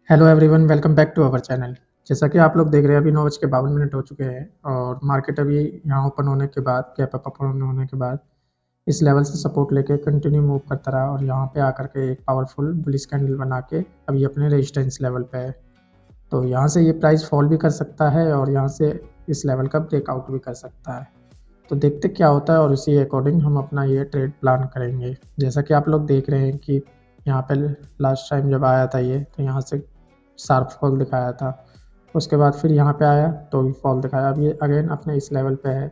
Hello everyone, welcome back to our channel. जैसा कि आप लोग देख रहे हैं, अभी 9:52 हो चुके हैं और मार्केट अभी यहाँ ओपन होने के बाद, गैप अप ओपन होने के बाद इस लेवल से सपोर्ट लेके कंटिन्यू मूव करता रहा और यहाँ पे आकर के एक पावरफुल बुलिश कैंडल बना के अभी अपने रेजिस्टेंस लेवल पे है। तो यहाँ से ये प्राइस फॉल भी कर सकता है और यहाँ से इस लेवल का ब्रेकआउट भी कर सकता है। तो देखते क्या होता है और उसी अकॉर्डिंग हम अपना ये ट्रेड प्लान करेंगे। जैसा कि आप लोग देख रहे हैं कि यहाँ पे लास्ट टाइम जब आया था ये, तो यहाँ से शार्प फॉल दिखाया था। उसके बाद फिर यहाँ पे आया तो भी फॉल दिखाया। अब ये अगेन अपने इस लेवल पे है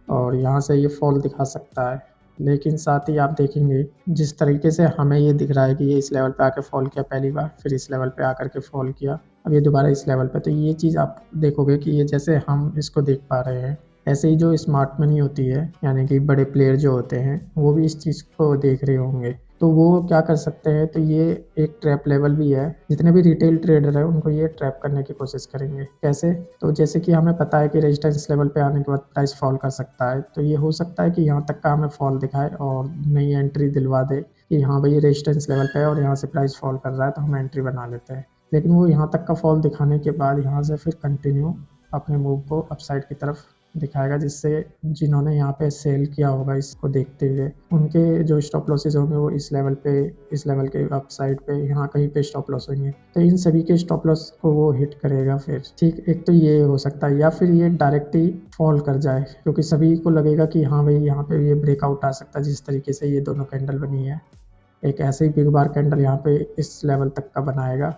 और यहाँ से ये फॉल दिखा सकता है। लेकिन साथ ही आप देखेंगे जिस तरीके से हमें ये दिख रहा है कि ये इस लेवल पे आके फॉल किया पहली बार, फिर इस लेवल पे आकर के फॉल किया, अब ये दोबारा इस लेवल पे, तो ये चीज़ आप देखोगे कि ये जैसे हम इसको देख पा रहे हैं, ऐसे ही जो स्मार्ट मनी होती है यानी कि बड़े प्लेयर जो होते हैं वो भी इस चीज़ को देख रहे होंगे। तो वो क्या कर सकते हैं, तो ये एक ट्रैप लेवल भी है। जितने भी रिटेल ट्रेडर है उनको ये ट्रैप करने की कोशिश करेंगे। कैसे? तो जैसे कि हमें पता है कि रेजिस्टेंस लेवल पे आने के बाद प्राइस फॉल कर सकता है, तो ये हो सकता है कि यहाँ तक का हमें फॉल दिखाए और नई एंट्री दिलवा दे कि हाँ भाई, रेजिस्टेंस लेवल पे है और यहाँ से प्राइस फॉल कर रहा है तो हम एंट्री बना लेते हैं। लेकिन वो यहाँ तक का फॉल दिखाने के बाद यहाँ से फिर कंटिन्यू अपने मूव को अपसाइड की तरफ दिखाएगा, जिससे जिन्होंने यहाँ पे सेल किया होगा इसको देखते हुए, उनके जो स्टॉप लॉसेज होंगे वो इस लेवल के अपसाइड पे यहाँ कहीं पे स्टॉप लॉस होंगे, तो इन सभी के स्टॉप लॉस को वो हिट करेगा फिर। ठीक, एक तो ये हो सकता है, या फिर ये डायरेक्ट ही फॉल कर जाए, क्योंकि सभी को लगेगा कि हाँ भाई यहाँ पे ये ब्रेकआउट आ सकता है। जिस तरीके से ये दोनों कैंडल बनी है, एक ऐसे ही बिग बार कैंडल यहाँ पे इस लेवल तक का बनाएगा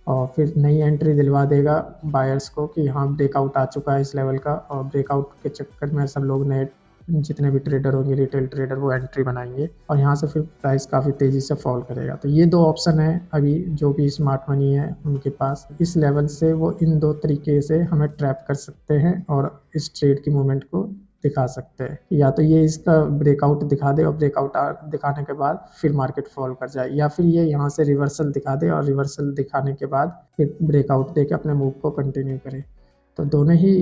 और फिर नई एंट्री दिलवा देगा बायर्स को कि हाँ ब्रेकआउट आ चुका है इस लेवल का, और ब्रेकआउट के चक्कर में सब लोग नए जितने भी ट्रेडर होंगे, रिटेल ट्रेडर, वो एंट्री बनाएंगे और यहाँ से फिर प्राइस काफ़ी तेज़ी से फॉल करेगा। तो ये दो ऑप्शन है अभी जो भी स्मार्ट मनी है उनके पास। इस लेवल से वो इन दो तरीके से हमें ट्रैप कर सकते हैं और इस ट्रेड की मूवमेंट को दिखा सकते हैं। या तो ये इसका ब्रेकआउट दिखा दे और ब्रेकआउट दिखाने के बाद फिर मार्केट फॉल कर जाए, या फिर ये यहाँ से रिवर्सल दिखा दे और रिवर्सल दिखाने के बाद फिर ब्रेकआउट दे के अपने मूव को कंटिन्यू करे। तो दोनों ही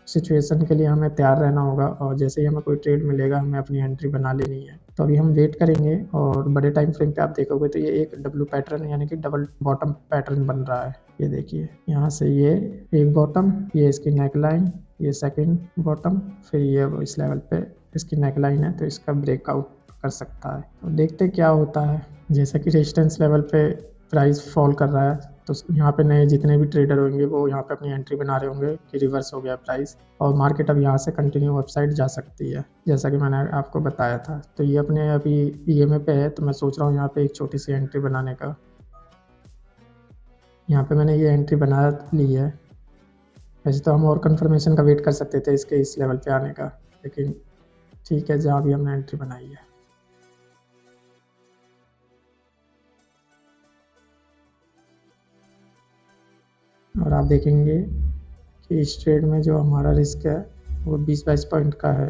सिचुएशन के लिए हमें तैयार रहना होगा और जैसे ही हमें कोई ट्रेड मिलेगा हमें अपनी एंट्री बना लेनी है। तो अभी हम वेट करेंगे और बड़े टाइम फ्रेम पे आप देखोगे तो ये एक डब्ल्यू पैटर्न यानी कि डबल बॉटम पैटर्न बन रहा है। ये देखिए, यहाँ से ये एक बॉटम, ये इसकी नेक लाइन, ये सेकंड बॉटम, फिर ये इस लेवल पे इसकी नेक लाइन है, तो इसका ब्रेकआउट कर सकता है। तो देखते क्या होता है। जैसा कि रेजिस्टेंस लेवल पे प्राइस फॉल कर रहा है, तो यहाँ पे नए जितने भी ट्रेडर होंगे वो यहाँ पे अपनी एंट्री बना रहे होंगे कि रिवर्स हो गया प्राइस और मार्केट अब यहाँ से कंटिन्यू अपसाइड जा सकती है, जैसा कि मैंने आपको बताया था। तो ये अपने अभी ईएमए पे है, तो मैं सोच रहा हूँ यहाँ पे एक छोटी सी एंट्री बनाने का। यहाँ पे मैंने ये एंट्री बना ली है। वैसे तो हम और कंफर्मेशन का वेट कर सकते थे इसके इस लेवल पे आने का, लेकिन ठीक है, जहाँ भी हमने एंट्री बनाई है। और आप देखेंगे कि इस ट्रेड में जो हमारा रिस्क है वो 20-22 पॉइंट का है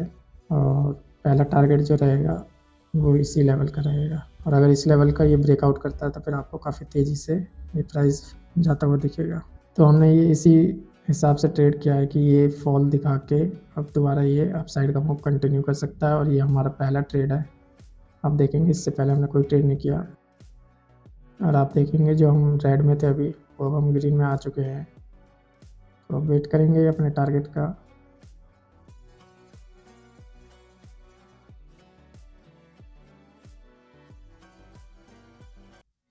और पहला टारगेट जो रहेगा वो इसी लेवल का रहेगा। और अगर इस लेवल का ये ब्रेकआउट करता है तो फिर आपको काफ़ी तेज़ी से ये प्राइस जाता हुआ दिखेगा। तो हमने ये इसी हिसाब से ट्रेड किया है कि ये फॉल दिखा के अब दोबारा ये अपसाइड का मूव कंटिन्यू कर सकता है और ये हमारा पहला ट्रेड है। आप देखेंगे इससे पहले हमने कोई ट्रेड नहीं किया और आप देखेंगे जो हम रेड में थे अभी वो अब हम ग्रीन में आ चुके हैं। तो वेट करेंगे अपने टारगेट का।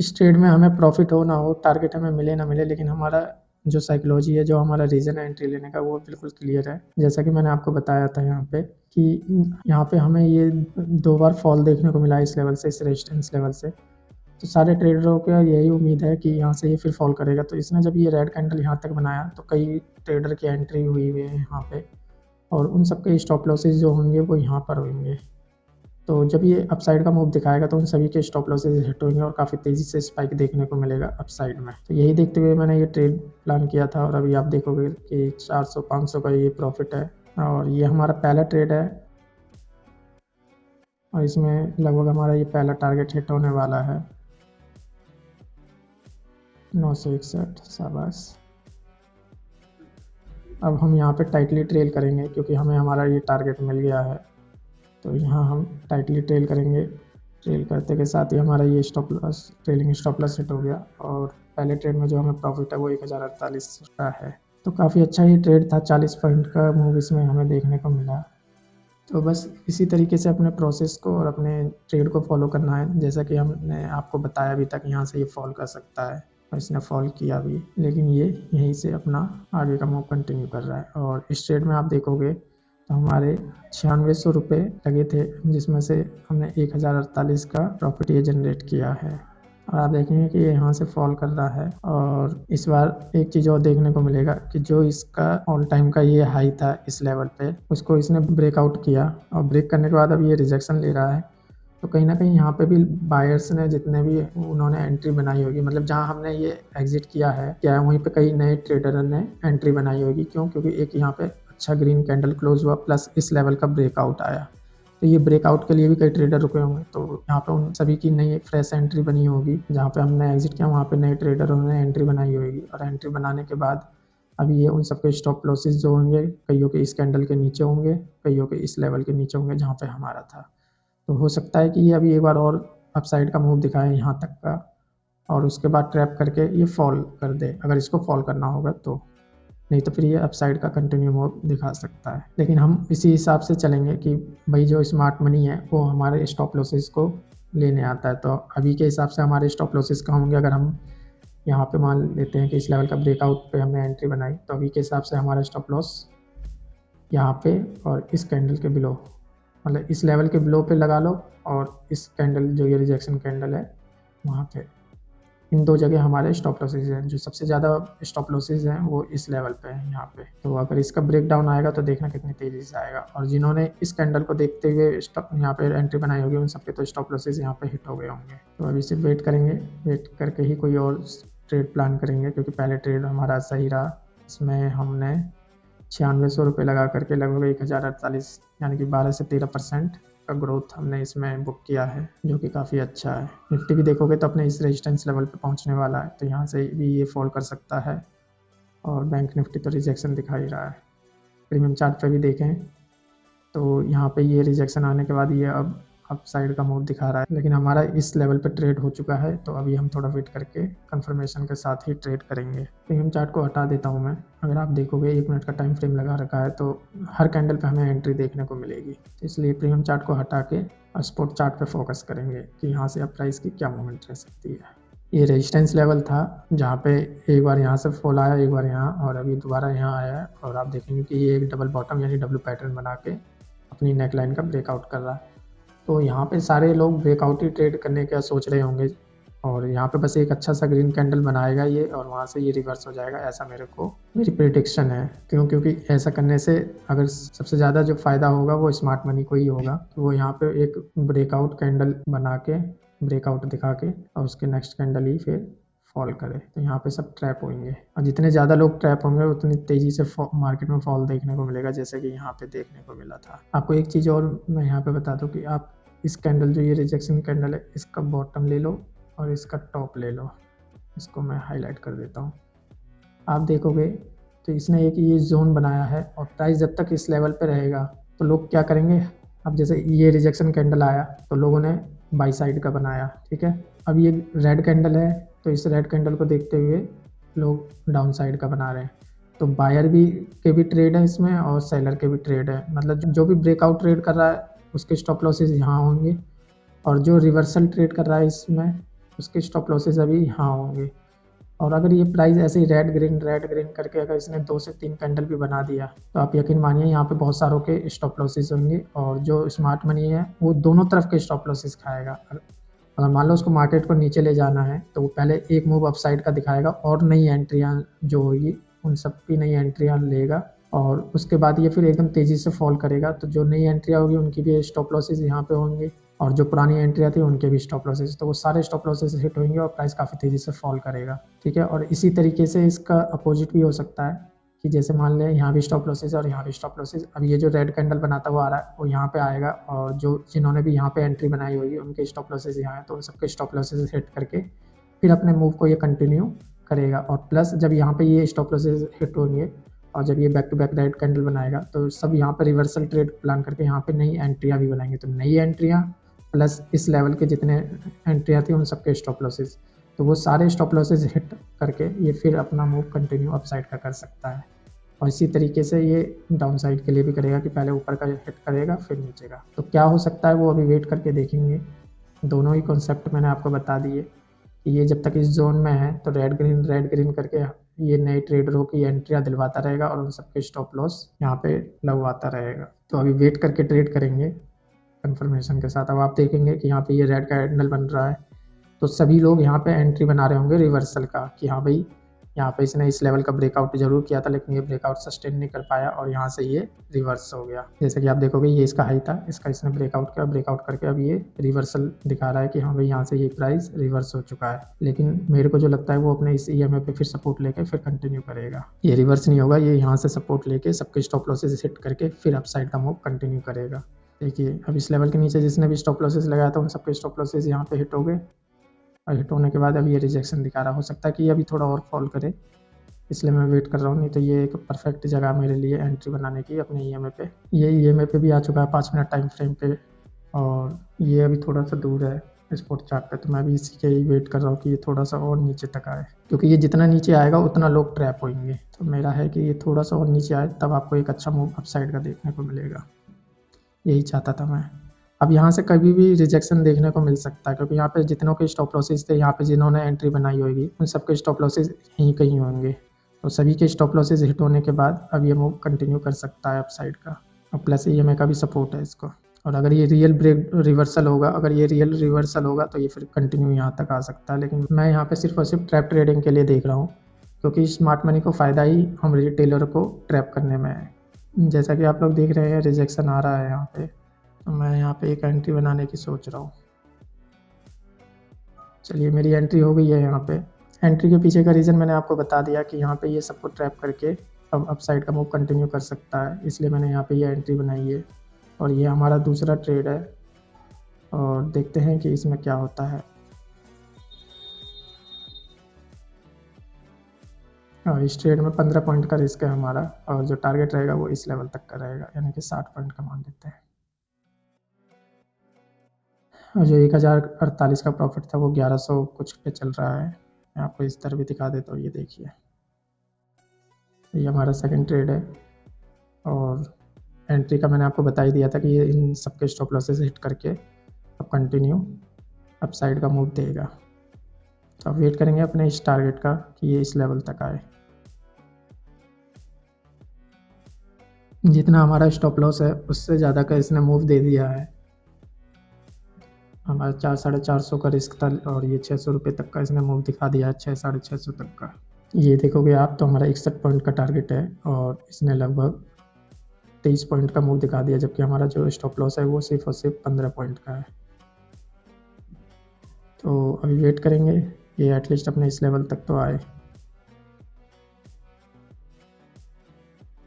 इस ट्रेड में हमें प्रॉफिट हो ना हो, टारगेट हमें मिले ना मिले, लेकिन हमारा जो साइकोलॉजी है, जो हमारा रीज़न है एंट्री लेने का, वो बिल्कुल क्लियर है। जैसा कि मैंने आपको बताया था यहाँ पे कि यहाँ पे हमें ये 2 बार फॉल देखने को मिला इस लेवल से, इस रेजिस्टेंस लेवल से। तो सारे ट्रेडरों को यही उम्मीद है कि यहाँ से ये फिर फॉल करेगा। तो इसने जब ये रेड कैंडल यहाँ तक बनाया तो कई ट्रेडर की एंट्री हुई है यहाँ पे और उन सबके स्टॉप लॉसेज जो होंगे वो यहाँ पर होंगे। तो जब ये अपसाइड का मूव दिखाएगा तो उन सभी के स्टॉप लॉसेज हिट होंगे और काफ़ी तेज़ी से स्पाइक देखने को मिलेगा अपसाइड में। तो यही देखते हुए मैंने ये ट्रेड प्लान किया था और अभी आप देखोगे कि 400-500 का ये प्रॉफिट है और ये हमारा पहला ट्रेड है और इसमें लगभग हमारा ये पहला टारगेट हिट होने वाला है। 961, शाबाश। अब हम यहाँ पे टाइटली ट्रेल करेंगे क्योंकि हमें हमारा ये टारगेट मिल गया है। तो यहाँ हम टाइटली ट्रेल करेंगे ट्रेल करते के साथ ही हमारा ये stop loss, trailing stop loss hit हो गया और पहले ट्रेड में जो हमें प्रॉफिट है वो 1048 का है। तो काफ़ी अच्छा ही ट्रेड था, 40 पॉइंट का मूव इसमें हमें देखने को मिला। तो बस इसी तरीके से अपने प्रोसेस को और अपने ट्रेड को फॉलो करना है। जैसा कि हमने आपको बताया अभी तक, यहाँ से ये फॉल कर सकता है और इसने फॉल किया भी, लेकिन ये यहीं से अपना आगे का मूव कंटिन्यू कर रहा है। और इस ट्रेड में आप देखोगे तो हमारे 9600 रुपये लगे थे, जिसमें से हमने 1048 का प्रॉफिट ये जनरेट किया है। और आप देखेंगे कि ये यहाँ से फॉल कर रहा है। और इस बार एक चीज़ और देखने को मिलेगा कि जो इसका ऑल टाइम का ये हाई था इस लेवल पे, उसको इसने ब्रेकआउट किया और ब्रेक करने के बाद अब ये रिजेक्शन ले रहा है। तो कहीं ना कहीं यहाँ पे भी बायर्स ने जितने भी उन्होंने एंट्री बनाई होगी, मतलब जहाँ हमने ये एग्जिट किया है क्या है, वहीं पे कई नए ट्रेडर ने एंट्री बनाई होगी। क्यों? क्योंकि एक यहाँ पे अच्छा ग्रीन कैंडल क्लोज हुआ प्लस इस लेवल का ब्रेकआउट आया, तो ये ब्रेकआउट के लिए भी कई ट्रेडर रुके होंगे। तो यहाँ पे उन सभी की नई फ्रेश एंट्री बनी होगी, जहाँ पे हमने एग्जिट किया वहाँ पे नए ट्रेडरों ने एंट्री बनाई होगी। और एंट्री बनाने के बाद अभी ये उन सबके स्टॉप लॉसेस जो होंगे, कईयों के इस कैंडल के नीचे होंगे, कईयों के इस लेवल के नीचे होंगे जहाँ पे हमारा था। तो हो सकता है कि ये अभी एक बार और अपसाइड का मूव दिखाए यहाँ तक का, और उसके बाद ट्रैप करके ये फॉल कर दे, अगर इसको फॉल करना होगा तो। नहीं तो फिर ये अपसाइड का कंटिन्यू मूव दिखा सकता है। लेकिन हम इसी हिसाब से चलेंगे कि भाई जो स्मार्ट मनी है वो हमारे स्टॉप लॉसेस को लेने आता है। तो अभी के हिसाब से हमारे स्टॉप लॉसेस कहाँ होंगे? अगर हम यहाँ पे मान लेते हैं कि इस लेवल का ब्रेकआउट पे हमने एंट्री बनाई, तो अभी के हिसाब से हमारा स्टॉप लॉस यहाँ पे और इस कैंडल के बिलो, मतलब इस लेवल के बिलो पे लगा लो, और इस कैंडल जो ये रिजेक्शन कैंडल है वहाँ पे, इन दो जगह हमारे स्टॉप लॉसेज हैं। जो सबसे ज़्यादा स्टॉप लॉसेज हैं वो इस लेवल पे हैं यहाँ पे। तो अगर इसका ब्रेक डाउन आएगा तो देखना कितनी तेज़ी से आएगा। और जिन्होंने इस कैंडल को देखते हुए स्टॉप यहाँ पे एंट्री बनाई होगी, उन सबके तो स्टॉप लॉसेज यहाँ पे हिट हो गए होंगे। तो अभी सिर्फ वेट करेंगे, वेट करके ही कोई और ट्रेड प्लान करेंगे, क्योंकि पहले ट्रेड हमारा सही रहा। इसमें हमने 9600 रुपये लगा करके लगभग 1048, यानी कि 12 से 13% का ग्रोथ हमने इसमें बुक किया है, जो कि काफ़ी अच्छा है। निफ्टी भी देखोगे तो अपने इस रेजिस्टेंस लेवल पे पहुंचने वाला है, तो यहाँ से भी ये फॉल कर सकता है। और बैंक निफ्टी तो रिजेक्शन दिखा ही रहा है। प्रीमियम चार्ट पे भी देखें तो यहाँ पे ये रिजेक्शन आने के बाद ये अब अप साइड का मूव दिखा रहा है, लेकिन हमारा इस लेवल पे ट्रेड हो चुका है। तो अभी हम थोड़ा वेट करके कंफर्मेशन के साथ ही ट्रेड करेंगे। प्रीमियम चार्ट को हटा देता हूँ मैं। अगर आप देखोगे 1 मिनट का टाइम फ्रेम लगा रखा है, तो हर कैंडल पे हमें एंट्री देखने को मिलेगी। तो इसलिए प्रीमियम चार्ट को हटा के और स्पॉट चार्ट पे फोकस करेंगे कि यहाँ से अब प्राइस की क्या मूवमेंट रह सकती है। ये रेजिस्टेंस लेवल था, जहाँ पे एक बार यहाँ से फॉल आया, एक बार यहाँ, और अभी दोबारा यहाँ आया है। और आप देखेंगे कि ये एक डबल बॉटम यानी डब्ल्यू पैटर्न बना के अपनी नेकलाइन का ब्रेकआउट कर रहा है। तो यहाँ पे सारे लोग ब्रेकआउट ही ट्रेड करने का सोच रहे होंगे, और यहाँ पे बस एक अच्छा सा ग्रीन कैंडल बनाएगा ये, और वहाँ से ये रिवर्स हो जाएगा, ऐसा मेरी प्रिडिक्शन है। क्यों? क्योंकि ऐसा करने से अगर सबसे ज़्यादा जो फ़ायदा होगा वो स्मार्ट मनी को ही होगा। तो वो यहाँ पे एक ब्रेकआउट कैंडल बना के, ब्रेकआउट दिखा के, और उसके नेक्स्ट कैंडल ही फिर फॉल करे, तो यहाँ पे सब ट्रैप होंगे। और जितने ज़्यादा लोग ट्रैप होंगे उतनी तेज़ी से मार्केट में फॉल देखने को मिलेगा, जैसे कि यहाँ पे देखने को मिला था। आपको एक चीज़ और मैं यहाँ पे बता दूँ कि आप इस कैंडल, जो ये रिजेक्शन कैंडल है, इसका बॉटम ले लो और इसका टॉप ले लो। इसको मैं हाईलाइट कर देता हूँ। आप देखोगे तो इसने एक ये जोन बनाया है, और प्राइस जब तक इस लेवल पे रहेगा तो लोग क्या करेंगे? अब जैसे ये रिजेक्शन कैंडल आया तो लोगों ने बाई साइड का बनाया, ठीक है। अब ये रेड कैंडल है, तो इस रेड कैंडल को देखते हुए लोग डाउन साइड का बना रहे हैं। तो बायर भी के भी ट्रेड है इसमें, और सेलर के भी ट्रेड है। मतलब जो भी ब्रेकआउट ट्रेड कर रहा है उसके स्टॉप लॉसेस यहाँ होंगे, और जो रिवर्सल ट्रेड कर रहा है इसमें उसके स्टॉप लॉसेस अभी यहाँ होंगे। और अगर ये प्राइस ऐसे ही रेड ग्रीन करके अगर इसने 2 से 3 कैंडल भी बना दिया, तो आप यकीन मानिए यहाँ पे बहुत सारों के स्टॉप लॉसेस होंगे, और जो स्मार्ट मनी है वो दोनों तरफ के स्टॉप लॉसेस खाएगा। अगर मान लो उसको मार्केट को नीचे ले जाना है, तो वो पहले एक मूव अपसाइड का दिखाएगा, और नई एंट्रियाँ जो होगी उन सब की नई एंट्रियाँ लेगा, और उसके बाद ये फिर एकदम तेज़ी से फॉल करेगा। तो जो नई एंट्रियाँ होगी उनकी भी स्टॉप लॉसेस यहाँ पे होंगे, और जो पुरानी एंट्रियाँ थी उनके भी स्टॉप लॉसेस, तो वो सारे स्टॉप लॉसेस हिट होंगे और प्राइस काफ़ी तेज़ी से फॉल करेगा, ठीक है। और इसी तरीके से इसका अपोजिट भी हो सकता है कि जैसे मान लें यहाँ भी स्टॉप लॉसेस और यहाँ भी स्टॉप लॉसेस। अब ये जो रेड कैंडल बनाता हुआ आ रहा है वो यहाँ पे आएगा, और जो जिन्होंने भी यहाँ पे एंट्री बनाई होगी उनके स्टॉप लॉसेस यहाँ है, तो उन सबके स्टॉप लॉसेस हिट करके फिर अपने मूव को ये कंटिन्यू करेगा। और प्लस जब यहाँ पे ये स्टॉप लॉसेस हिट होंगे और जब ये back to back red candle बनाएगा, तो सब यहाँ पे रिवर्सल ट्रेड प्लान करके यहाँ पे नई एंट्रियाँ भी बनाएंगे। तो नई एंट्रियाँ प्लस इस लेवल के जितने एंट्रियाँ थी उन सबके स्टॉप लॉसेस, तो वो सारे स्टॉप लॉसेस हिट करके ये फिर अपना मूव कंटिन्यू अपसाइड का कर सकता है। और इसी तरीके से ये डाउन साइड के लिए भी करेगा कि पहले ऊपर का हिट करेगा फिर नीचे का। तो क्या हो सकता है वो अभी वेट करके देखेंगे। दोनों ही कॉन्सेप्ट मैंने आपको बता दिए कि ये जब तक इस जोन में है तो रेड ग्रीन करके ये नए ट्रेडरों की एंट्रियाँ दिलवाता रहेगा और उन सबके स्टॉप लॉस यहाँ पे लगवाता रहेगा। तो अभी वेट करके ट्रेड करेंगे कंफर्मेशन के साथ। अब आप देखेंगे कि यहाँ पे ये रेड कैंडल बन रहा है, तो सभी लोग यहाँ पे एंट्री बना रहे होंगे रिवर्सल का कि हाँ भाई यहाँ पे इसने इस लेवल का ब्रेकआउट जरूर किया था लेकिन ये ब्रेकआउट सस्टेन नहीं कर पाया और यहाँ से ये रिवर्स हो गया। जैसे कि आप देखोगे ये इसका हाई था, इसका इसने ब्रेकआउट किया, ब्रेकआउट करके अब ये रिवर्सल दिखा रहा है कि हाँ भाई यहाँ से ये प्राइस रिवर्स हो चुका है। लेकिन मेरे को जो लगता है वो अपने इस ईएमए पे फिर सपोर्ट लेके फिर कंटिन्यू करेगा। ये रिवर्स नहीं होगा, ये यहाँ से सपोर्ट लेके सबके स्टॉप लॉसेस हिट करके फिर अपसाइड का मूव कंटिन्यू करेगा। देखिए अब इस लेवल के नीचे जिसने भी स्टॉप लॉसेस लगाया था उन सबके स्टॉप लॉसेस यहाँ पे हिट हो गए और हिट होने के बाद अब ये रिजेक्शन दिखा रहा। हो सकता है कि ये अभी थोड़ा और फॉल करे, इसलिए मैं वेट कर रहा हूँ, नहीं तो ये एक परफेक्ट जगह मेरे लिए एंट्री बनाने की अपने ईएमए पे। ये ईएमए पे भी आ चुका है 5 मिनट टाइम फ्रेम पे और ये अभी थोड़ा सा दूर है स्पॉट चार्ट पे, तो मैं भी इसी के ही वेट कर रहा हूँ कि ये थोड़ा सा और नीचे तक आए, क्योंकि ये जितना नीचे आएगा उतना लोग ट्रैप होंगे। तो मेरा है कि ये थोड़ा सा और नीचे आए तब आपको एक अच्छा मूव अपसाइड का देखने को मिलेगा, यही चाहता था मैं। अब यहाँ से कभी भी रिजेक्शन देखने को मिल सकता है, क्योंकि यहाँ पे जितनों के स्टॉप लॉसेस थे, यहाँ पे जिन्होंने एंट्री बनाई होगी उन सबके स्टॉप लॉसेस यहीं कहीं होंगे। तो सभी के स्टॉप लॉसेस हिट होने के बाद अब ये मूव कंटिन्यू कर सकता है अपसाइड का। और प्लस ईएमए का भी सपोर्ट है इसको। और अगर ये रियल ब्रेक रिवर्सल होगा, अगर ये रियल रिवर्सल होगा तो ये फिर कंटिन्यू यहाँ तक आ सकता है। लेकिन मैं यहाँ पे सिर्फ और सिर्फ ट्रैप ट्रेडिंग के लिए देख रहा हूँ, क्योंकि स्मार्ट मनी को फ़ायदा ही हम रिटेलर को ट्रैप करने में है। जैसा कि आप लोग देख रहे हैं रिजेक्शन आ रहा है यहाँ पे, तो मैं यहाँ पे एक एंट्री बनाने की सोच रहा हूँ। चलिए मेरी एंट्री हो गई है यहाँ पे। एंट्री के पीछे का रीज़न मैंने आपको बता दिया कि यहाँ पे ये सबको ट्रैप करके अब अपसाइड का मूव कंटिन्यू कर सकता है, इसलिए मैंने यहाँ पे ये एंट्री बनाई है। और ये हमारा दूसरा ट्रेड है और देखते हैं कि इसमें क्या होता है। और इस ट्रेड में 15 पॉइंट का रिस्क है हमारा और जो टारगेट रहेगा वो इस लेवल तक का रहेगा, यानी कि 60 पॉइंट का मान लेते हैं। और जो 1048 का प्रॉफिट था वो 1100 कुछ पे चल रहा है। मैं आपको इस तरह भी दिखा देता हूँ, ये देखिए ये हमारा सेकंड ट्रेड है। और एंट्री का मैंने आपको बता ही दिया था कि ये इन सबके स्टॉप लॉसेस हिट करके अब कंटिन्यू अपसाइड का मूव देगा। तो अब वेट करेंगे अपने इस टारगेट का कि ये इस लेवल तक आए। जितना हमारा स्टॉप लॉस है उससे ज़्यादा का इसने मूव दे दिया है। हमारा 400-450 का रिस्क था और ये 600 रुपये तक का इसने मूव दिखा दिया है, 600-650 तक का। ये देखोगे आप तो हमारा 61 पॉइंट का टारगेट है और इसने लगभग 23 पॉइंट का मूव दिखा दिया, जबकि हमारा जो स्टॉप लॉस है वो सिर्फ और सिर्फ 15 पॉइंट का है। तो अभी वेट करेंगे ये एटलीस्ट अपने इस लेवल तक तो आए।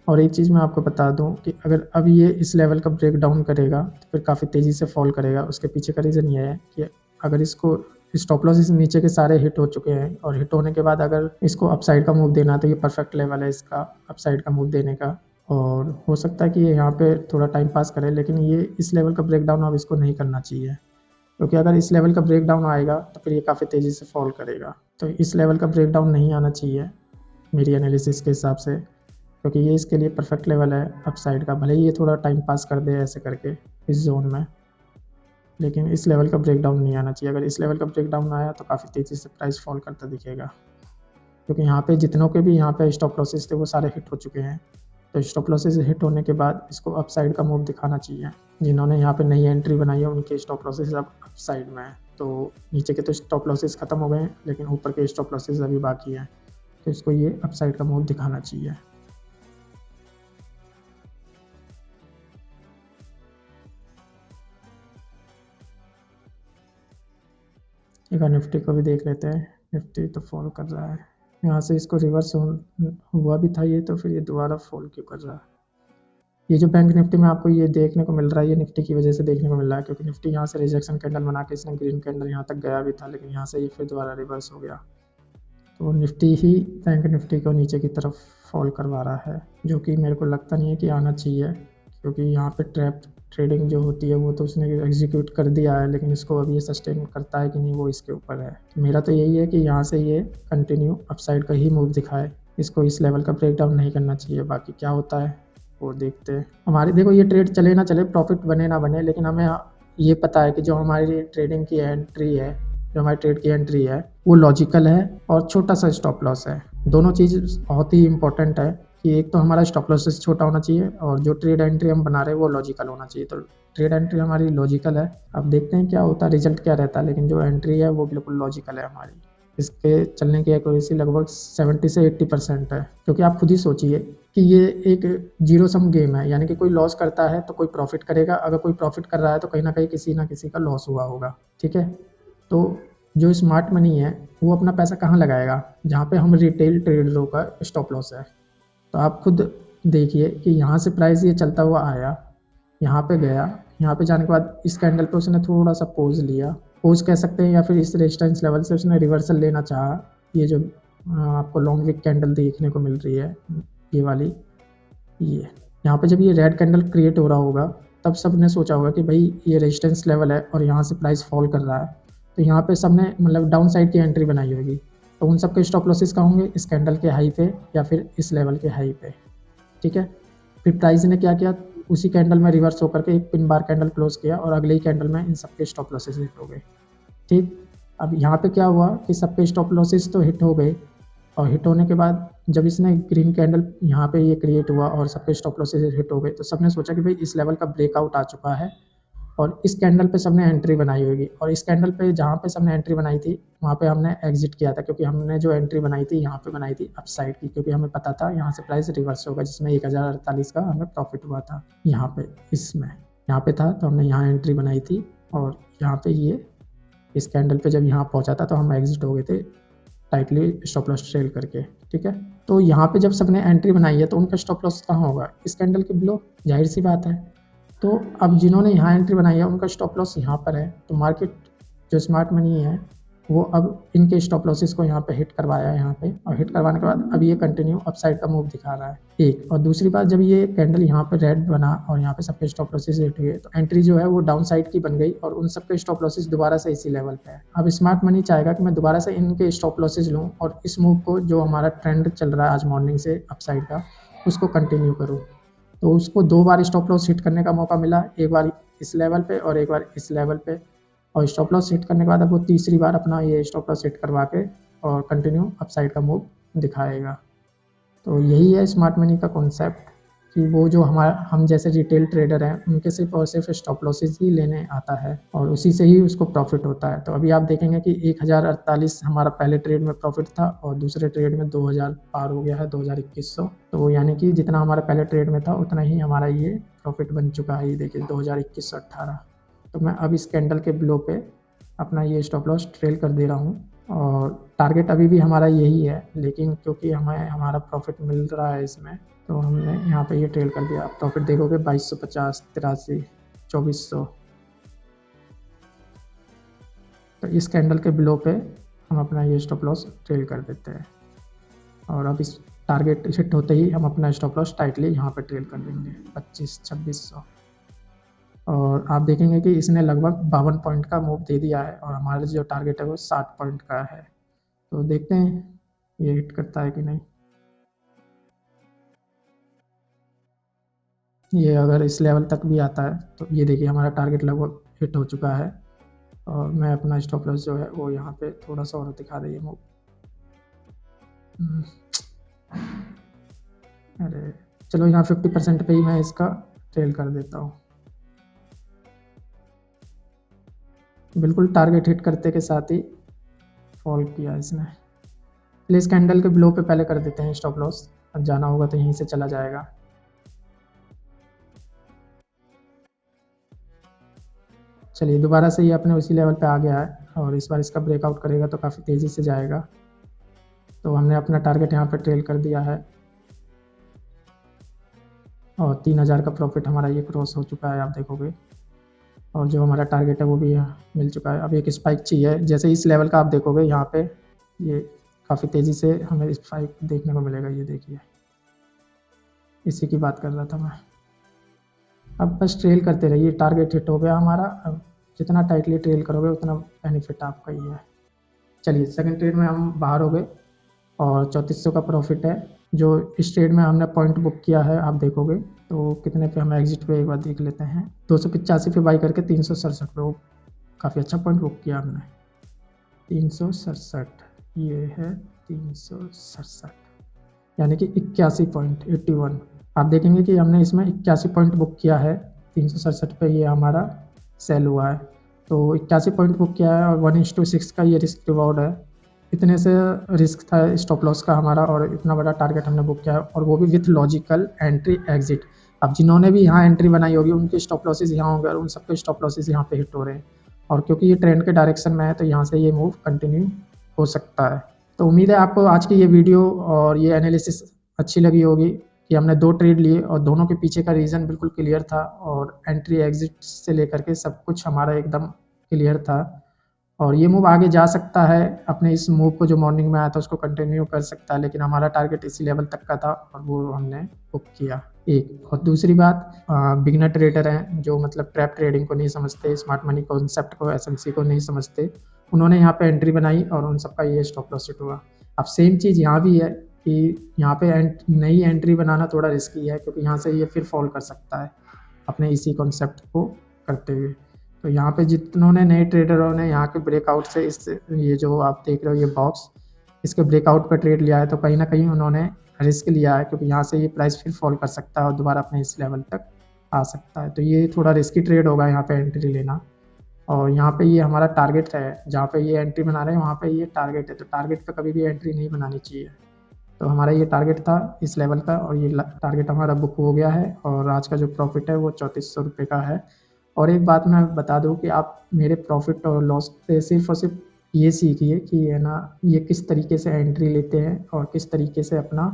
और एक चीज़ मैं आपको बता दूं कि अगर अब ये इस लेवल का ब्रेक डाउन करेगा तो फिर काफ़ी तेज़ी से फॉल करेगा। उसके पीछे का रीज़न ये है कि अगर इसको स्टॉप लॉस इस नीचे के सारे हिट हो चुके हैं और हिट होने के बाद अगर इसको अपसाइड का मूव देना तो ये परफेक्ट लेवल है इसका अपसाइड का मूव देने का। और हो सकता है कि ये यहाँ पे थोड़ा टाइम पास करे, लेकिन ये इस लेवल का ब्रेक डाउन अब इसको नहीं करना चाहिए, क्योंकि अगर इस लेवल का ब्रेक डाउन आएगा तो फिर ये काफ़ी तेज़ी से फॉल करेगा। तो इस लेवल का ब्रेक डाउन नहीं आना चाहिए मेरी एनालिसिस के हिसाब से, क्योंकि ये इसके लिए परफेक्ट लेवल है अपसाइड का। भले ही ये थोड़ा टाइम पास कर दे ऐसे करके इस जोन में, लेकिन इस लेवल का ब्रेक डाउन नहीं आना चाहिए। अगर इस लेवल का ब्रेक डाउन आया तो काफ़ी तेज़ी से प्राइस फॉल करता दिखेगा, क्योंकि यहाँ पे जितनों के भी यहाँ पे स्टॉप लॉसेस थे वो सारे हिट हो चुके हैं। तो स्टॉप लॉसेस हिट होने के बाद इसको अपसाइड का मूव दिखाना चाहिए। जिन्होंने यहाँ पे नई एंट्री बनाई है उनके स्टॉप लॉसेस अब अपसाइड में है। तो नीचे के तो स्टॉप लॉसेस खत्म हो गए हैं, लेकिन ऊपर के स्टॉप लॉसेस अभी बाकी हैं, तो इसको ये अपसाइड का मूव दिखाना चाहिए। एक बार निफ्टी को भी देख लेते हैं। निफ्टी तो फॉल कर रहा है, यहाँ से इसको रिवर्स हुआ भी था ये, तो फिर ये दोबारा फॉल क्यों कर रहा है। ये जो बैंक निफ्टी में आपको ये देखने को मिल रहा है ये निफ्टी की वजह से देखने को मिल रहा है, क्योंकि निफ्टी यहाँ से रिजेक्शन कैंडल बना के इसने ग्रीन कैंडल यहाँ तक गया भी था, लेकिन यहाँ से ये फिर दोबारा रिवर्स हो गया। तो निफ्टी ही बैंक निफ्टी को नीचे की तरफ फॉल करवा रहा है, जो कि मेरे को लगता नहीं है कि आना चाहिए, क्योंकि यहाँ पे ट्रैप ट्रेडिंग जो होती है वो तो उसने एग्जीक्यूट कर दिया है, लेकिन इसको अब ये सस्टेन करता है कि नहीं वो इसके ऊपर है। तो मेरा तो यही है कि यहाँ से ये कंटिन्यू अपसाइड का ही मूव दिखाए, इसको इस लेवल का ब्रेक डाउन नहीं करना चाहिए। बाकी क्या होता है वो देखते हैं। हमारे देखो ये ट्रेड चले ना चले, प्रॉफिट बने ना बने, लेकिन हमें ये पता है कि जो हमारी ट्रेडिंग की एंट्री है, जो हमारी ट्रेड की एंट्री है वो लॉजिकल है और छोटा सा स्टॉप लॉस है। दोनों चीज़ बहुत ही इंपॉर्टेंट है कि एक तो हमारा स्टॉप लॉस से छोटा होना चाहिए और जो ट्रेड एंट्री हम बना रहे हैं वो लॉजिकल होना चाहिए। तो ट्रेड एंट्री हमारी लॉजिकल है, अब देखते हैं क्या होता है, रिजल्ट क्या रहता है, लेकिन जो एंट्री है वो बिल्कुल लॉजिकल है हमारी। इसके चलने की एक्यूरेसी लगभग 70 से 80% है, क्योंकि आप खुद ही सोचिए कि ये एक जीरो सम गेम है, यानी कि कोई लॉस करता है तो कोई प्रॉफिट करेगा, अगर कोई प्रॉफिट कर रहा है तो कहीं ना किसी का लॉस हुआ होगा। ठीक है, तो जो स्मार्ट मनी है वो अपना पैसा कहाँ लगाएगा, जहाँ पे हम रिटेल ट्रेडरों का स्टॉप लॉस है। तो आप खुद देखिए कि यहाँ से प्राइस ये चलता हुआ आया, यहाँ पे गया, यहाँ पे जाने के बाद इस कैंडल पे उसने थोड़ा सा पोज लिया, पोज कह सकते हैं, या फिर इस रेजिस्टेंस लेवल से उसने रिवर्सल लेना चाहा। ये जो आपको लॉन्ग विक कैंडल देखने को मिल रही है, ये वाली, ये यहाँ पे जब ये रेड कैंडल क्रिएट हो रहा होगा तब सब ने सोचा होगा कि भाई ये रेजिस्टेंस लेवल है और यहाँ से प्राइस फॉल कर रहा है, तो यहाँ पे सब ने मतलब डाउन साइड की एंट्री बनाई होगी। तो उन सब के स्टॉप लॉसेस कहाँ होंगे, इस कैंडल के हाई पे या फिर इस लेवल के हाई पे। ठीक है, फिर प्राइस ने क्या किया, उसी कैंडल में रिवर्स होकर के एक पिन बार कैंडल क्लोज किया और अगले ही कैंडल में इन सबके स्टॉप लॉसेस हिट हो गए। ठीक, अब यहाँ पे क्या हुआ कि सबके स्टॉप लॉसेस तो हिट हो गए, और हिट होने के बाद जब इसने ग्रीन कैंडल यहाँ पे ये क्रिएट हुआ और सबके स्टॉप लॉसेस हिट हो गए, तो सबने सोचा कि भाई इस लेवल का ब्रेकआउट आ चुका है और इस कैंडल पे सबने एंट्री बनाई होगी। और इस कैंडल पे जहाँ पे सबने एंट्री बनाई थी वहाँ पे हमने एग्जिट किया था, क्योंकि हमने जो एंट्री बनाई थी यहाँ पे बनाई थी अपसाइड की, क्योंकि हमें पता था यहाँ से प्राइस रिवर्स होगा, जिसमें 1048 का हमें प्रॉफिट हुआ था। यहाँ पे इसमें यहाँ पे था तो हमने यहाँ एंट्री बनाई थी, और यहाँ पे ये इस कैंडल पे जब यहाँ पहुँचा था तो हम एग्जिट हो गए थे टाइटली स्टॉप लॉस ट्रेल करके। ठीक है, तो यहाँ पे जब सबने एंट्री बनाई है तो उनका स्टॉप लॉस कहाँ होगा, इस कैंडल के बिलो, जाहिर सी बात है। तो अब जिन्होंने यहाँ एंट्री बनाई है उनका स्टॉप लॉस यहाँ पर है, तो मार्केट जो स्मार्ट मनी है वो अब इनके स्टॉप लॉसेस को यहाँ पे हिट करवाया है यहाँ पे, और हिट करवाने के बाद अब ये कंटिन्यू अपसाइड का मूव दिखा रहा है। एक और दूसरी बात, जब ये कैंडल यहाँ पे रेड बना और यहाँ पे सबके स्टॉप लॉसेस हिट हुए तो एंट्री जो है वो डाउन साइड की बन गई और उन सबके स्टॉप लॉसेस दोबारा से इसी लेवल पे है। अब स्मार्ट मनी चाहेगा कि मैं दोबारा से इनके स्टॉप लॉसेस लूँ और इस मूव को, जो हमारा ट्रेंड चल रहा है आज मॉर्निंग से अपसाइड का, उसको कंटिन्यू करूँ। तो उसको 2 बार स्टॉप लॉस हिट करने का मौका मिला, एक बार इस लेवल पे और एक बार इस लेवल पे, और स्टॉप लॉस हिट करने के बाद अब वो तीसरी बार अपना ये स्टॉप लॉस हिट करवा के और कंटिन्यू अपसाइड का मूव दिखाएगा। तो यही है स्मार्ट मनी का कॉन्सेप्ट, कि वो जो हम जैसे रिटेल ट्रेडर हैं उनके सिर्फ और सिर्फ स्टॉप लॉसेस ही लेने आता है और उसी से ही उसको प्रॉफिट होता है। तो अभी आप देखेंगे कि 1048 हमारा पहले ट्रेड में प्रॉफिट था और दूसरे ट्रेड में 2000 पार हो गया है, 2100। तो यानी कि जितना हमारा पहले ट्रेड में था उतना ही हमारा ये प्रॉफिट बन चुका है। ये देखिए 2021-18। तो मैं अब इस कैंडल के बिलो पे अपना ये स्टॉप लॉस ट्रेल कर दे रहा हूँ, और टारगेट अभी भी हमारा यही है, लेकिन क्योंकि हमें हमारा प्रॉफिट मिल रहा है इसमें तो हमने यहाँ पे ये ट्रेल कर दिया। प्रॉफिट देखोगे 2250, 83, 2400। तो इस कैंडल के बिलो पे हम अपना ये स्टॉप लॉस ट्रेल कर देते हैं, और अब इस टारगेट हिट होते ही हम अपना स्टॉप लॉस टाइटली यहाँ पे ट्रेल कर देंगे 25-2600। और आप देखेंगे कि इसने लगभग 52 पॉइंट का मूव दे दिया है और हमारा जो टारगेट है वो 60 पॉइंट का है। तो देखते हैं ये हिट करता है कि नहीं। ये अगर इस लेवल तक भी आता है तो ये देखिए हमारा टारगेट लगभग हिट हो चुका है, और मैं अपना स्टॉप लॉस जो है वो यहाँ पे थोड़ा सा और दिखा दे ये मूव। अरे चलो यहाँ 50% पे ही मैं इसका ट्रेल कर देता हूँ। बिल्कुल टारगेट हिट करते के साथ ही फॉल किया इसने। प्लीज कैंडल के बिलो पे पहले कर देते हैं स्टॉप लॉस, अब जाना होगा तो यहीं से चला जाएगा। चलिए दोबारा से ये अपने उसी लेवल पे आ गया है, और इस बार इसका ब्रेकआउट करेगा तो काफ़ी तेज़ी से जाएगा। तो हमने अपना टारगेट यहाँ पे ट्रेल कर दिया है, और 3000 का प्रॉफिट हमारा ये क्रॉस हो चुका है आप देखोगे, और जो हमारा टारगेट है वो भी मिल चुका है। अब एक स्पाइक चाहिए, जैसे इस लेवल का आप देखोगे यहाँ पे ये काफ़ी तेज़ी से हमें स्पाइक देखने को मिलेगा। ये देखिए इसी की बात कर रहा था मैं। अब बस ट्रेल करते रहिए। टारगेट हिट हो गया हमारा। अब जितना टाइटली ट्रेल करोगे उतना बेनिफिट आपका ही है। चलिए सेकंड ट्रेड में हम बाहर हो गए और 3400 का प्रॉफिट है। जो इस ट्रेड में हमने पॉइंट बुक किया है आप देखोगे तो कितने पे, हम एग्जिट पे एक बार देख लेते हैं। 285 पे बाई करके 367 पे, वो काफ़ी अच्छा पॉइंट बुक किया हमने। 367, ये है 367, यानी कि 81.81। आप देखेंगे कि हमने इसमें 81 पॉइंट बुक किया है। 367 पे ये हमारा सेल हुआ है। तो 81 पॉइंट बुक किया है और 1:6 का ये रिस्क रिवॉर्ड है। इतने से रिस्क था स्टॉप लॉस का हमारा, और इतना बड़ा टारगेट हमने बुक किया है, और वो भी विथ लॉजिकल एंट्री एग्जिट। अब जिन्होंने भी यहाँ एंट्री बनाई होगी उनके स्टॉप लॉसेज यहाँ होंगे और उन सबके स्टॉप लॉसेज यहाँ पे हिट हो रहे हैं। और क्योंकि ये ट्रेंड के डायरेक्शन में है तो यहाँ से ये मूव कंटिन्यू हो सकता है। तो उम्मीद है आपको आज की ये वीडियो और ये एनालिसिस अच्छी लगी होगी कि हमने 2 ट्रेड लिए और दोनों के पीछे का रीज़न बिल्कुल क्लियर था, और एंट्री एग्जिट से लेकर के सब कुछ हमारा एकदम क्लियर था। और ये मूव आगे जा सकता है, अपने इस मूव को जो मॉर्निंग में आया था उसको कंटिन्यू कर सकता है, लेकिन हमारा टारगेट इसी लेवल तक का था और वो हमने बुक किया। एक और दूसरी बात, बिगिनर ट्रेडर हैं जो मतलब ट्रैप ट्रेडिंग को नहीं समझते, स्मार्ट मनी कॉन्सेप्ट को, एसएमसी को नहीं समझते, उन्होंने यहाँ पे एंट्री बनाई और उन सबका ये स्टॉप लॉस हिट हुआ। अब सेम चीज़ यहाँ भी है कि यहाँ पे नई एंट्री बनाना थोड़ा रिस्की है, क्योंकि यहाँ से ये फिर फॉल कर सकता है अपने इसी कॉन्सेप्ट को करते हुए। तो यहाँ पे जितनों ने नए ट्रेडरों ने यहाँ के ब्रेकआउट से इस, ये जो आप देख रहे हो ये बॉक्स, इसके ब्रेकआउट पर ट्रेड लिया है, तो कहीं ना कहीं उन्होंने रिस्क लिया है, क्योंकि यहाँ से ये प्राइस फिर फॉल कर सकता है और दोबारा अपने इस लेवल तक आ सकता है। तो ये थोड़ा रिस्की ट्रेड होगा यहाँ पे एंट्री लेना। और यहाँ पे ये हमारा टारगेट है, जहाँ पे ये एंट्री बना रहे हैं वहाँ पे ये टारगेट है, तो टारगेट पे कभी भी एंट्री नहीं बनानी चाहिए। तो हमारा ये टारगेट था इस लेवल का, और ये टारगेट हमारा बुक हो गया है, और आज का जो प्रॉफिट है वो 3400 रुपये का है। और एक बात मैं बता दूं कि आप मेरे प्रॉफिट और लॉस से सिर्फ और सिर्फ ये सीखिए कि है ना, ये किस तरीके से एंट्री लेते हैं और किस तरीके से अपना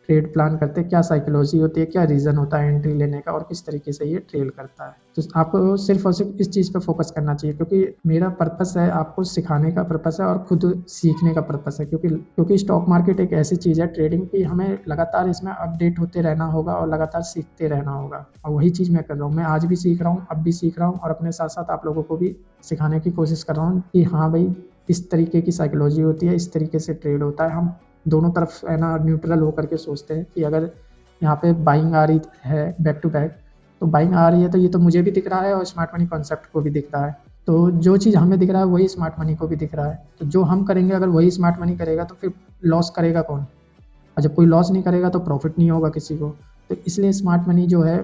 ट्रेड प्लान करते हैं, क्या साइकोलॉजी होती है, क्या रीज़न होता है एंट्री लेने का, और किस तरीके से ये ट्रेड करता है। तो आपको सिर्फ और सिर्फ इस चीज़ पे फोकस करना चाहिए, क्योंकि मेरा पर्पस है आपको सिखाने का पर्पस है और खुद सीखने का पर्पस है। क्योंकि स्टॉक मार्केट एक ऐसी चीज़ है ट्रेडिंग की, हमें लगातार इसमें अपडेट होते रहना होगा और लगातार सीखते रहना होगा, और वही चीज़ मैं कर रहा हूँ। मैं आज भी सीख रहा हूँ, अब भी सीख रहा हूँ, और अपने साथ साथ आप लोगों को भी सिखाने की कोशिश कर रहा हूँ कि हाँ भाई, इस तरीके की साइकोलॉजी होती है, इस तरीके से ट्रेड होता है। हम दोनों तरफ है ना न्यूट्रल होकर के सोचते हैं कि अगर यहाँ पे बाइंग आ रही है बैक टू बैक, तो बाइंग आ रही है तो ये तो मुझे भी दिख रहा है और स्मार्ट मनी कॉन्सेप्ट को भी दिख रहा है। तो जो चीज़ हमें दिख रहा है वही स्मार्ट मनी को भी दिख रहा है, तो जो हम करेंगे अगर वही स्मार्ट मनी करेगा तो फिर लॉस करेगा कौन? और जब कोई लॉस नहीं करेगा तो प्रॉफिट नहीं होगा किसी को। तो इसलिए स्मार्ट मनी जो है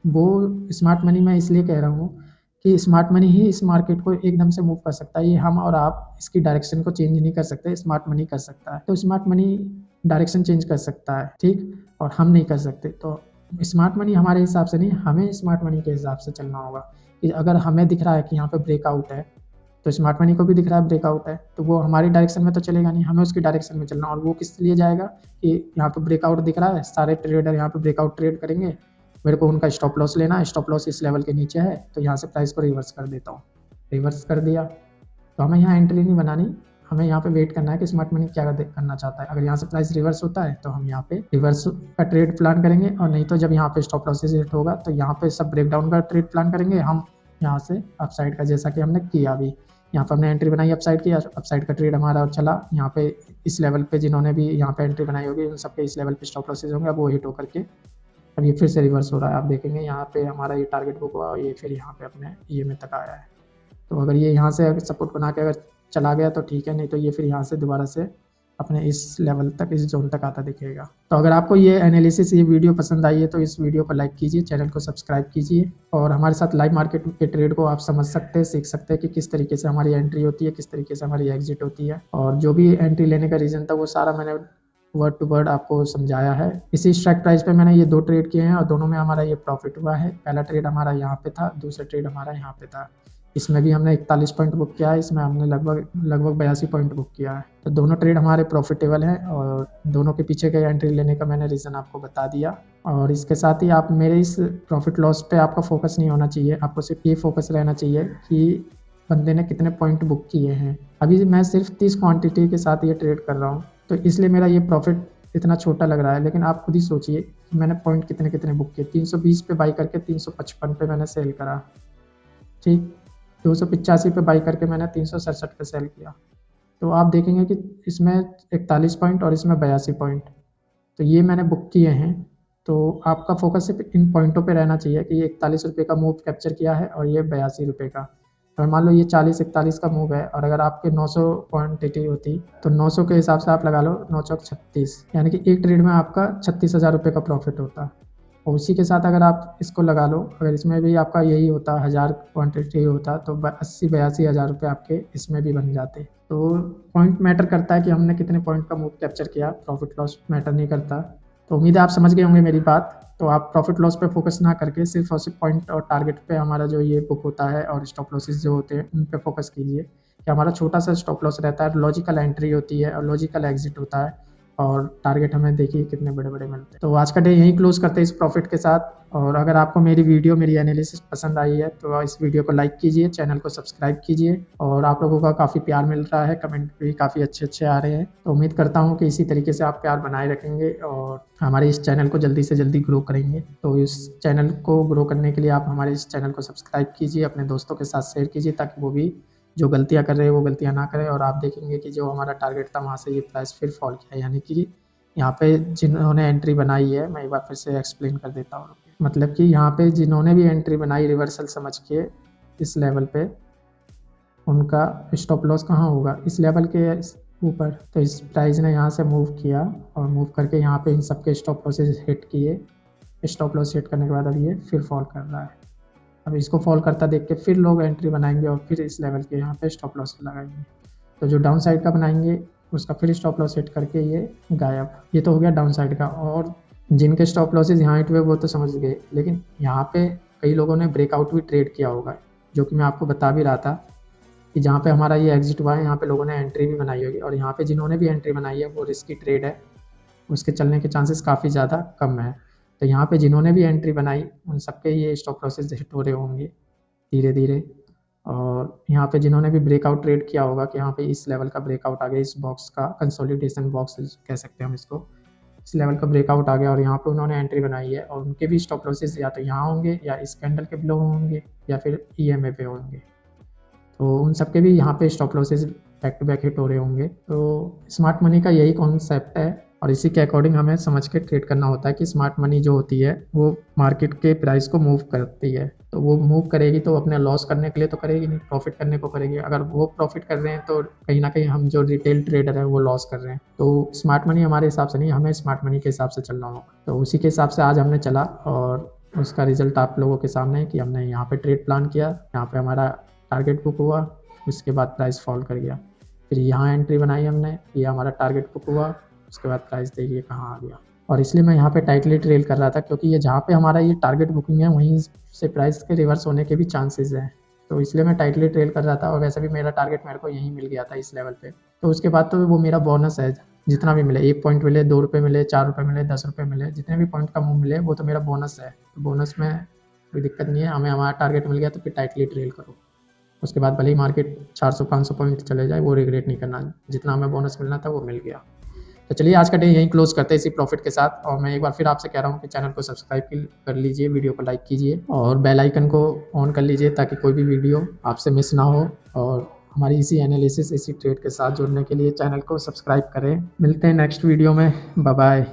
वो, स्मार्ट मनी मैं इसलिए कह रहा हूँ कि स्मार्ट मनी ही इस मार्केट को एकदम से मूव कर सकता है। ये हम और आप इसकी डायरेक्शन को चेंज नहीं कर सकते, स्मार्ट मनी कर सकता है। तो स्मार्ट मनी डायरेक्शन चेंज कर सकता है, ठीक, और हम नहीं कर सकते। तो स्मार्ट मनी हमारे हिसाब से नहीं, हमें स्मार्ट मनी के हिसाब से चलना होगा। कि अगर हमें दिख रहा है कि यहाँ पे ब्रेकआउट है, तो स्मार्ट मनी को भी दिख रहा है ब्रेकआउट है, तो वो हमारी डायरेक्शन में तो चलेगा नहीं, हमें उसकी डायरेक्शन में चलना। और वो किस लिए जाएगा कि यहाँ पे ब्रेकआउट दिख रहा है, सारे ट्रेडर यहाँ पे ब्रेकआउट ट्रेड करेंगे, मेरे को उनका स्टॉप लॉस लेना है, स्टॉप लॉस इस लेवल के नीचे है, तो यहाँ से प्राइस को रिवर्स कर देता हूँ। रिवर्स कर दिया तो हमें यहाँ एंट्री नहीं बनानी, हमें यहाँ पे वेट करना है कि स्मार्ट मनी क्या करना चाहता है। अगर यहाँ से प्राइस रिवर्स होता है तो हम यहाँ पे रिवर्स का ट्रेड प्लान करेंगे, और नहीं तो जब यहाँ पे स्टॉप लॉसेस हिट होगा तो यहाँ पे सब ब्रेकडाउन का ट्रेड प्लान करेंगे हम यहाँ से अपसाइड का, जैसा कि हमने किया अभी। यहाँ पर हमने एंट्री बनाई अपसाइड की, अपसाइड का ट्रेड हमारा चला यहाँ पे इस लेवल पे, जिन्होंने भी यहाँ पे एंट्री बनाई होगी उन सबके इस लेवल पे स्टॉप लॉसेज होंगे। अब वो हिट होकर के अब ये फिर से रिवर्स हो रहा है, आप देखेंगे यहाँ पे हमारा ये टारगेट बुक हुआ और ये फिर यहाँ पे अपने ईएमए तक आया है। तो अगर ये यहाँ से अगर सपोर्ट बना के अगर चला गया तो ठीक है, नहीं तो ये फिर यहाँ से दोबारा से अपने इस लेवल तक, इस जोन तक आता दिखेगा। तो अगर आपको ये एनालिसिस, ये वीडियो पसंद आई है तो इस वीडियो को लाइक कीजिए, चैनल को सब्सक्राइब कीजिए, और हमारे साथ लाइव मार्केट के ट्रेड को आप समझ सकते हैं, सीख सकते हैं कि किस तरीके से हमारी एंट्री होती है, किस तरीके से हमारी एग्जिट होती है, और जो भी एंट्री लेने का रीज़न था वो सारा मैंने वर्ड टू वर्ड आपको समझाया है। इसी स्ट्राइक प्राइस पे मैंने ये 2 ट्रेड किए हैं और दोनों में हमारा ये प्रॉफिट हुआ है। पहला ट्रेड हमारा यहाँ पे था, दूसरा ट्रेड हमारा यहाँ पे था। इसमें भी हमने 41 पॉइंट बुक किया है, इसमें हमने लगभग 82 पॉइंट बुक किया है। तो दोनों ट्रेड हमारे प्रॉफिटेबल हैं, और दोनों के पीछे का एंट्री लेने का मैंने रीज़न आपको बता दिया। और इसके साथ ही आप मेरे इस प्रॉफिट लॉस पे आपका फोकस नहीं होना चाहिए, आपको सिर्फ ये फोकस रहना चाहिए कि बंदे ने कितने पॉइंट बुक किए हैं। अभी मैं सिर्फ 30 क्वांटिटी के साथ ये ट्रेड कर रहा हूँ, तो इसलिए मेरा ये प्रॉफिट इतना छोटा लग रहा है, लेकिन आप खुद ही सोचिए मैंने पॉइंट कितने कितने बुक किए। 320 पे बाई करके 355 पे मैंने सेल करा, ठीक। 285 पे बाई करके मैंने 367 पे सेल किया। तो आप देखेंगे कि इसमें 41 पॉइंट और इसमें 82 पॉइंट, तो ये मैंने बुक किए हैं। तो आपका फोकस सिर्फ इन पॉइंटों पे रहना चाहिए कि ये 41 रुपये का मूव कैप्चर किया है और ये 82 रुपये का। अगर मान लो ये 40-41 का मूव है और अगर आपके 900 क्वान्टिटी होती तो 900 के हिसाब से आप लगा लो 9 चौक 36, यानी कि एक ट्रेड में आपका 36,000 रुपये का प्रॉफिट होता। और उसी के साथ अगर आप इसको लगा लो, अगर इसमें भी आपका यही होता 1000 क्वान्टिटी होता तो 80-82 हज़ार रुपये आपके इसमें भी बन जाते। तो पॉइंट मैटर करता है कि हमने कितने पॉइंट का मूव कैप्चर किया, प्रॉफिट लॉस मैटर नहीं करता। तो उम्मीद है आप समझ गए होंगे मेरी बात। तो आप प्रॉफिट लॉस पे फोकस ना करके सिर्फ और सिर्फ पॉइंट और टारगेट पे हमारा जो ये बुक होता है और स्टॉप लॉसेस जो होते हैं उन पे फोकस कीजिए कि हमारा छोटा सा स्टॉप लॉस रहता है, लॉजिकल एंट्री होती है और लॉजिकल एग्जिट होता है, और टारगेट हमें देखिए कितने बड़े बड़े मिलते हैं। तो आज का डे यहीं क्लोज करते हैं इस प्रॉफिट के साथ। और अगर आपको मेरी वीडियो, मेरी एनालिसिस पसंद आई है तो इस वीडियो को लाइक कीजिए, चैनल को सब्सक्राइब कीजिए। और आप लोगों का काफ़ी प्यार मिल रहा है, कमेंट भी काफ़ी अच्छे अच्छे आ रहे हैं, तो उम्मीद करता हूँ कि इसी तरीके से आप प्यार बनाए रखेंगे और हमारे इस चैनल को जल्दी से जल्दी ग्रो करेंगे। तो इस चैनल को ग्रो करने के लिए आप हमारे इस चैनल को सब्सक्राइब कीजिए, अपने दोस्तों के साथ शेयर कीजिए ताकि वो भी जो गलतियाँ कर रहे हैं वो गलतियाँ ना करें। और आप देखेंगे कि जो हमारा टारगेट था वहाँ से ये प्राइस फिर फॉल किया, यानी कि यहाँ पे जिन्होंने एंट्री बनाई है, मैं एक बार फिर से एक्सप्लेन कर देता हूँ। मतलब कि यहाँ पे जिन्होंने भी एंट्री बनाई रिवर्सल समझ के इस लेवल पे, उनका स्टॉप लॉस कहाँ होगा, इस लेवल के ऊपर। तो इस प्राइस ने यहाँ से मूव किया और मूव करके यहाँ पे इन सबके स्टॉप लॉसेज हिट किए। स्टॉप लॉस हिट करने के बाद अब ये फिर फॉल कर रहा है। अब इसको फॉल करता देख के फिर लोग एंट्री बनाएंगे और फिर इस लेवल के यहाँ पे स्टॉप लॉस लगाएंगे। तो जो डाउन साइड का बनाएंगे उसका फिर स्टॉप लॉस हिट करके ये गायब। ये तो हो गया डाउन साइड का। और जिनके स्टॉप लॉसेज यहाँ हिट हुए वो तो समझ गए, लेकिन यहाँ पे कई लोगों ने ब्रेकआउट भी ट्रेड किया होगा, जो कि मैं आपको बता भी रहा था कि जहाँ पे हमारा ये एग्जिट हुआ है यहाँ पे लोगों ने एंट्री भी बनाई होगी। और यहाँ पे जिन्होंने भी एंट्री बनाई है वो रिस्की ट्रेड है, उसके चलने के चांसेस काफ़ी ज़्यादा कम है। तो यहाँ पे जिन्होंने भी एंट्री बनाई उन सबके ये स्टॉप लॉसेज हिट हो रहे होंगे धीरे धीरे। और यहाँ पे जिन्होंने भी ब्रेकआउट ट्रेड किया होगा कि यहाँ पे इस लेवल का ब्रेकआउट आ गया, इस बॉक्स का कंसोलिडेशन बॉक्स कह सकते हैं हम इसको, इस लेवल का ब्रेकआउट आ गया और यहाँ पे उन्होंने एंट्री बनाई है और उनके भी स्टॉप लॉसेज या तो यहाँ होंगे या इस कैंडल के बिलो होंगे या फिर EMA पे होंगे। तो उन सबके भी यहाँ पे stop losses back to back hit हो रहे होंगे। तो स्मार्ट मनी का यही कॉन्सेप्ट है और इसी के अकॉर्डिंग हमें समझ के ट्रेड करना होता है कि स्मार्ट मनी जो होती है वो मार्केट के प्राइस को मूव करती है। तो वो मूव करेगी तो अपने लॉस करने के लिए तो करेगी नहीं, प्रॉफिट करने को करेगी। अगर वो प्रॉफिट कर रहे हैं तो कहीं ना कहीं हम जो रिटेल ट्रेडर है वो लॉस कर रहे हैं। तो स्मार्ट मनी हमारे हिसाब से नहीं, हमें स्मार्ट मनी के हिसाब से चलना होगा। तो उसी के हिसाब से आज हमने चला और उसका रिजल्ट आप लोगों के सामने है कि हमने यहाँ पे ट्रेड प्लान किया, यहाँ पे हमारा टारगेट बुक हुआ, उसके बाद प्राइस फॉल कर गया। फिर यहाँ एंट्री बनाई हमने, ये हमारा टारगेट बुक हुआ, उसके बाद प्राइस देखिए कहाँ आ गया। और इसलिए मैं यहाँ पे टाइटली ट्रेल कर रहा था क्योंकि ये जहाँ पे हमारा ये टारगेट बुकिंग है वहीं से प्राइस के रिवर्स होने के भी चांसेस हैं। तो इसलिए मैं टाइटली ट्रेल कर रहा था और वैसे भी मेरा टारगेट मेरे को यहीं मिल गया था इस लेवल पे। तो उसके बाद तो वो मेरा बोनस है, जितना भी मिले, 1 पॉइंट मिले, 2 रुपये मिले, 4 रुपये मिले, 10 रुपये मिले, जितने भी पॉइंट का मूव मिले वो तो मेरा बोनस है। तो बोनस में कोई दिक्कत नहीं है, हमें हमारा टारगेट मिल गया तो फिर टाइटली ट्रेल करो। उसके बाद भले ही मार्केट 400-500 पॉइंट चले जाए वो रिग्रेट नहीं करना, जितना हमें बोनस मिलना था वो मिल गया। तो चलिए आज का डे यहीं क्लोज करते हैं इसी प्रॉफिट के साथ। और मैं एक बार फिर आपसे कह रहा हूँ कि चैनल को सब्सक्राइब कर लीजिए, वीडियो को लाइक कीजिए और बेल आइकन को ऑन कर लीजिए ताकि कोई भी वीडियो आपसे मिस ना हो। और हमारी इसी एनालिसिस, इसी ट्रेड के साथ जुड़ने के लिए चैनल को सब्सक्राइब करें। मिलते हैं नेक्स्ट वीडियो में, बाय बाय।